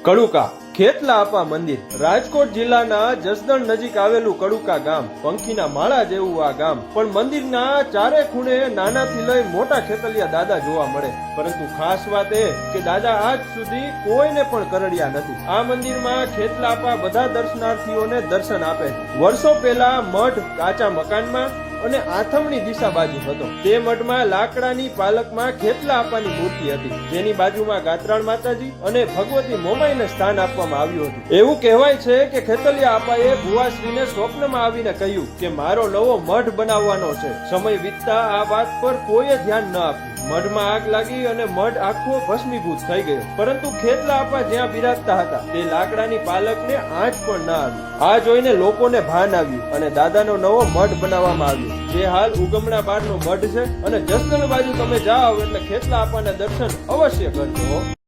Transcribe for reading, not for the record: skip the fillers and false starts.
કડુકા ખેતલા આપા મંદિર રાજકોટ જિલ્લાના જસદણ નજીક આવેલું કડુકા ગામ પંખીના માળા જેવું આ ગામ પણ મંદિરના ચારે ખૂણે નાનાથી લઈ મોટા ખેતલિયા દાદા જોવા મળે પરંતુ ખાસ વાત એ કે દાદા આજ સુધી કોઈને પણ કરડ્યા નથી। આ મંદિરમાં ખેતલા આપા બધા દર્શનાર્થીઓને દર્શન આપે। વર્ષો પહેલા મઠ કાચા મકાનમાં અને આથમણી દિશા બાજુ હતો। તે મઠમાં લાકડાની પાલકમાં ખેતલા આપાની મૂર્તિ હતી જેની બાજુમાં ગાત્રાળ માતાજી અને ભગવતી મોમાઈને સ્થાન આપવામાં આવ્યું હતું। એવું કહેવાય છે કે ખેતલિયા આપાએ ભુવાશ્રીને સ્વપ્નમાં આવીને કહ્યું કે મારો નવો મઠ બનાવવાનો છે। સમય વીતતા આ વાત પર કોઈએ ધ્યાન ન આપ્યું। મઠમાં આગ લાગી અને મઠ આખો ભસ્મીભૂત થઈ ગયો પરંતુ ખેતલા આપા જ્યાં બિરાજતા હતા તે લાકડાની પાલકને આંચ પણ ન આવી। આ જોઈને લોકોને ભાન આવ્યું અને દાદાનો નવો મઠ બનાવવામાં આવ્યો જે હાલ ઉગમણા બારનો મઠ છે અને જસદણ બાજુ તમે જાઓ એટલે ખેતલા આપાના દર્શન અવશ્ય કરજો।